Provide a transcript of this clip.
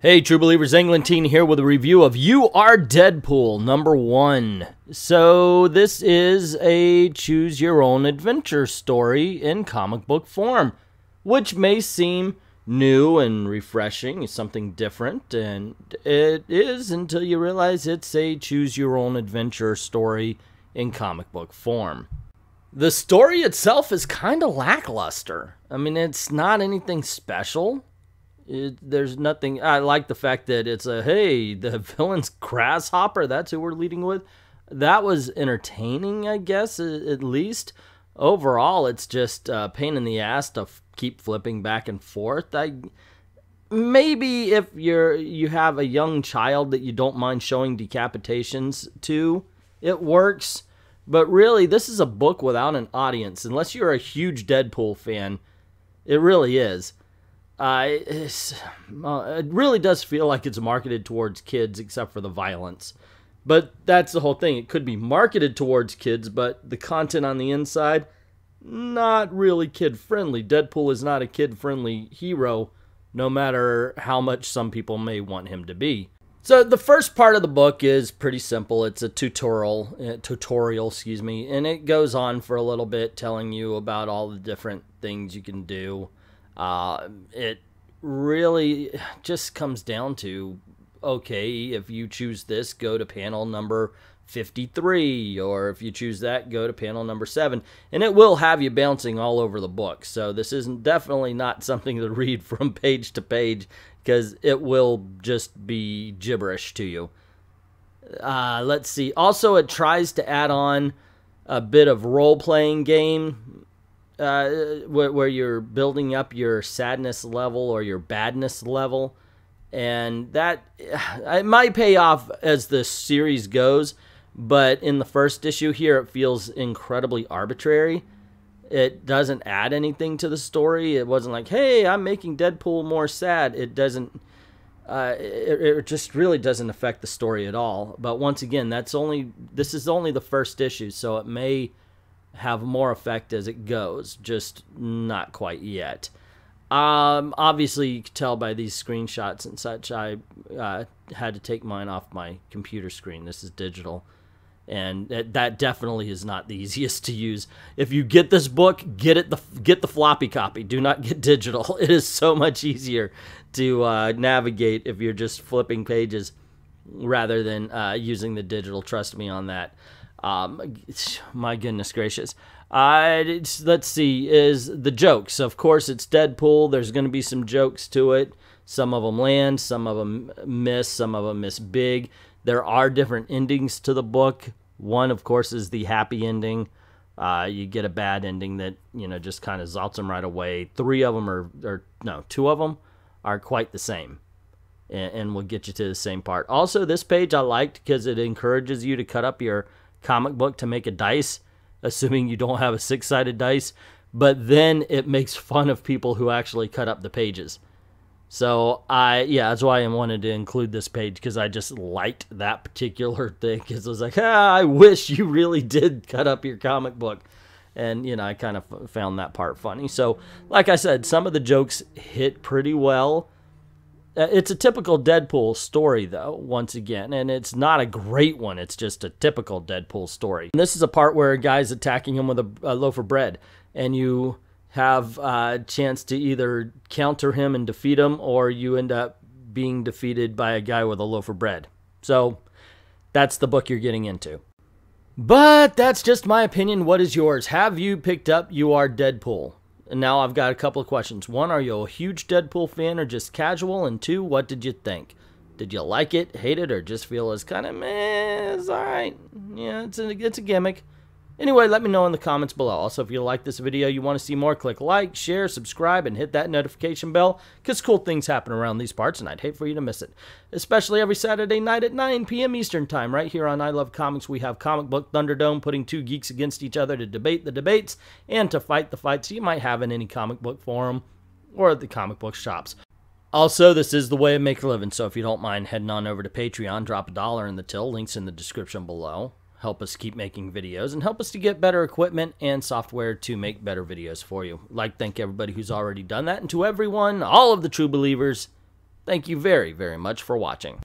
Hey True Believers, Englentine here with a review of You Are Deadpool #1. So this is a choose your own adventure story in comic book form, which may seem new and refreshing, something different, and it is until you realize it's a choose your own adventure story in comic book form. The story itself is kind of lackluster. I mean, it's not anything special. There's nothing. I like the fact that it's hey, the villain's Grasshopper, that's who we're leading with. That was entertaining, I guess, at least. Overall, it's just a pain in the ass to keep flipping back and forth. Maybe if you have a young child that you don't mind showing decapitations to, it works. But really, this is a book without an audience. Unless you're a huge Deadpool fan, it really is. It really does feel like it's marketed towards kids, except for the violence. But that's the whole thing. It could be marketed towards kids, but the content on the inside, not really kid-friendly. Deadpool is not a kid-friendly hero, no matter how much some people may want him to be. So the first part of the book is pretty simple. It's a tutorial, and it goes on for a little bit, telling you about all the different things you can do. It really just comes down to, okay, if you choose this, go to panel number 53, or if you choose that, go to panel number 7, and it will have you bouncing all over the book. So this isn't definitely not something to read from page to page, because it will just be gibberish to you. Let's see. Also, it tries to add on a bit of role-playing game, where you're building up your sadness level or your badness level, and that it might pay off as the series goes, but in the first issue here it feels incredibly arbitrary. It doesn't add anything to the story. It wasn't like, hey, I'm making Deadpool more sad. It doesn't it just really doesn't affect the story at all. But once again, this is only the first issue, so it may have more effect as it goes, just not quite yet. Obviously, you can tell by these screenshots and such, I had to take mine off my computer screen. This is digital, and that definitely is not the easiest to use. If you get this book, get the floppy copy. Do not get digital. It is so much easier to navigate if you're just flipping pages rather than using the digital. Trust me on that. My goodness gracious. Let's see, is the jokes. Of course, it's Deadpool. There's going to be some jokes to it. Some of them land, some of them miss, some of them miss big. There are different endings to the book. One, of course, is the happy ending. You get a bad ending that, just kind of zalts them right away. Two of them are quite the same, and will get you to the same part. Also, this page I liked because it encourages you to cut up your comic book to make a dice, assuming you don't have a 6-sided dice, but then it makes fun of people who actually cut up the pages. So that's why I wanted to include this page, because I just liked that particular thing, because I was like, I wish you really did cut up your comic book. And I kind of found that part funny. So like I said, some of the jokes hit pretty well. It's a typical Deadpool story, though, once again, and it's not a great one. It's just a typical Deadpool story. And this is a part where a guy's attacking him with a loaf of bread, and you have a chance to either counter him and defeat him, or you end up being defeated by a guy with a loaf of bread. So that's the book you're getting into. But that's just my opinion. What is yours? Have you picked up You Are Deadpool? And now I've got a couple of questions. One, are you a huge Deadpool fan or just casual? And two, what did you think? Did you like it, hate it, or just feel it's kind of meh, it's alright? Yeah, it's a gimmick. Anyway, let me know in the comments below. Also, if you like this video, you want to see more, click like, share, subscribe, and hit that notification bell, because cool things happen around these parts, and I'd hate for you to miss it. Especially every Saturday night at 9 p.m. Eastern Time, right here on I Love Comics. We have Comic Book Thunderdome, putting two geeks against each other to debate the debates and to fight the fights you might have in any comic book forum or at the comic book shops. Also, this is the way I make a living, so if you don't mind heading on over to Patreon, drop $1 in the till, links in the description below. Help us keep making videos, and help us to get better equipment and software to make better videos for you. I'd like to thank everybody who's already done that, and to everyone, all of the true believers, Thank you very, very much for watching.